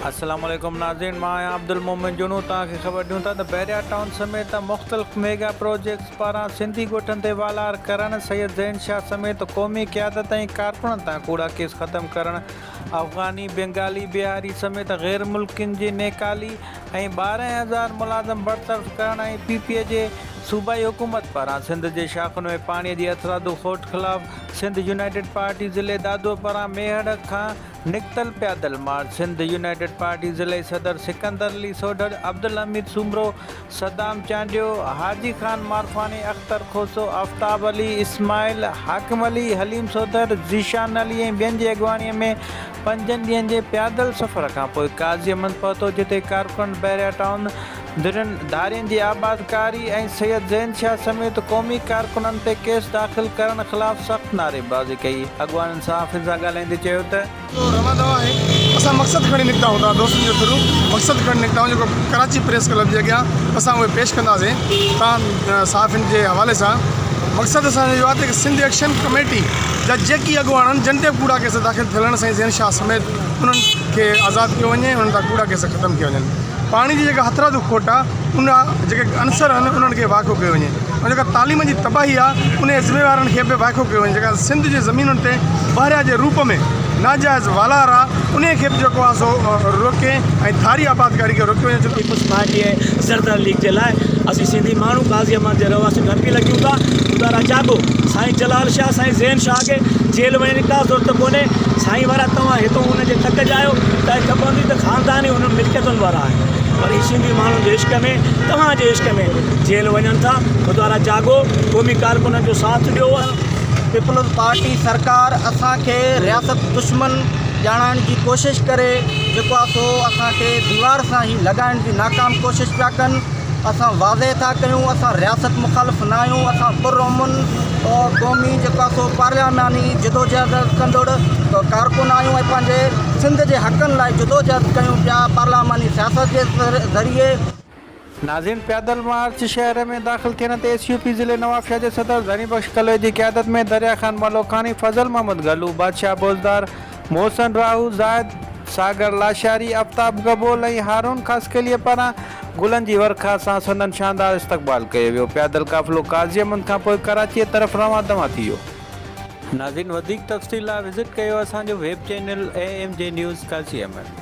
अस्सलाम वालेकुम नाज़रीन, मां आहियां अब्दुल मोमिन जुनू। तव्हांखे ख़बर ॾियूं था त बैरिया टाउन समेत मुख़्तलिफ़ मेगा प्रोजेक्ट्स पारां सिंधी ॻोठनि ते वालार करण, सैयद ज़ैन शाह समेत क़ौमी क़यादत ऐं कारकुननि तां कूड़ा केस ख़त्म करण, अफ़गानी, बंगाली, बिहारी समेत गैर मुल्कियुनि जी नेकाली ऐं 12,000 मुलाज़िम बरतरफ़ करण ऐं PPA जे सूबाई हुकूमत पारां सिंध जे शाख़ुनि में पाणीअ जी अथरादू खोट ख़िलाफ़ सिंध यूनाइटेड पार्टी ज़िले दादो पारां मेहड़ खां निकतल पैदल मार्च। सिंध यूनाइटेड पार्टी ज़िले सदर सिकंदर अली सोढर, अब्दुल हमीद सुमरो, सदाम चांडियो, हाजी खान मारफानी, अख्तर खोसो, आफ्ताब अली, इस्माइल, हाकिम अली, हलीम सोढर, ज़ीशान अली ऐं ॿियनि जी अॻवानीअ में 5 ॾींहंनि जे पैदल सफ़र खां पोइ काज़ीअमंद पहुतो, जिते कारकुन बैरिया टाउन धारियुनि जी आबादकारी ऐं सैयद ज़ैन शाह समेत क़ौमी कारकुननि ते केस दाख़िल करण ख़िलाफ़ सख़्त नारेबाज़ी कई। अॻवाननि सां हाफ़िज़ ॻाल्हाईंदे चयो त रवंदो आहे, असां मक़सदु खणी निकिता हूंदा दोस्तनि जे थ्रू, मक़सदु खणी निकिता जेको कराची प्रेस क्लब जे अॻियां असां उहे पेश कंदासीं तव्हां सहाफ़ियुनि जे हवाले सां। मक़सदु असांजो इहो आहे त सिंध एक्शन कमेटी जा जेकी अॻुवाणनि जिन ते कूड़ा केस दाख़िल थियण सां ज़ैन शाह समेत उन्हनि खे आज़ादु कयो वञे, उन्हनि तां कूड़ा केस ख़तमु कया वञनि। पाणी जी जेका हथरादू खोट आहे उन जेके अंसर आहिनि उन्हनि खे वाक़ो कयो वञे, ऐं जेका तालीम जी तबाही आहे उन ज़िम्मेवारनि खे बि वाक़ो कयो वञे। जेका सिंध जे ज़मीनुनि ते बहरिया जे रूप में नाजाइज़ वालार आहे उन खे बि जेको आहे सो रोके ऐं थारी आबादकारी खे रोकियो वञे। पीपल्स पार्टी ऐं सरदार लीग जे लाइ असीं सिंधी माण्हू काज़ीअमंद जे रवासी गॾिजी लॻूं था। ॿुधारा जाॻो, साईं जलाल शाह, साईं ज़ैन शाह खे जेल वञण का ज़रूरत कोन्हे। साईं वारा तव्हां हितां हुनजे तक जायो त ख़बर पवंदी त ख़ानदानी हुननि मिल्कियतुनि वारा आहिनि, पर ही सिंधी माण्हू जे इश्क में, तव्हांजे इश्क में जेल वञनि था। ॿुधारा जाॻो, क़ौमी कारकुननि जो साथ ॾियो। पीपल्स पार्टी सरकार असांखे रियासत दुश्मन ॼाणाइण जी कोशिशि करे जेको आहे सो असांखे दीवार सां ई लॻाइण जी नाकाम कोशिशि पिया कनि। असां वाज़े था कयूं, असां रियासत मुखालिफ़ न आहियूं, असां पुरअमन और क़ौमी जेको आहे सो पार्लियामानी जदोजहद कंदड़ कारकुन आहियूं ऐं पंहिंजे सिंध जे हक़नि लाइ जदोजहद कयूं पिया पार्लियामानी सियासत जे ज़रिए। नाज़रीन, पैदल मार्च शहर में दाख़िल थियण ते SUP ज़िले नवाफिया जे सदर ज़नी बख्श कलोई जी क़यादत में दरिया खान मलोखानी, फज़ल मोहम्मद गलू, बादशाह बोजदार, मोहसन राहू, ज़ाहिद सागर लाशारी, आफ्ताब गबोल ऐं हारून ख़ासकेलीअ पारां गुलनि जी वर्खा सां संदन शानदार इस्तक़बाल कयो वियो। पैदल काफ़िलो काज़ीअमंद खां पोइ कराचीअ तरफ़ रवां दवा थी वियो। नाज़रीन, वधीक तफ़सील लाइ विज़िट कयो असांजो वेब चैनल AMJ न्यूज़ काज़ीअमंद।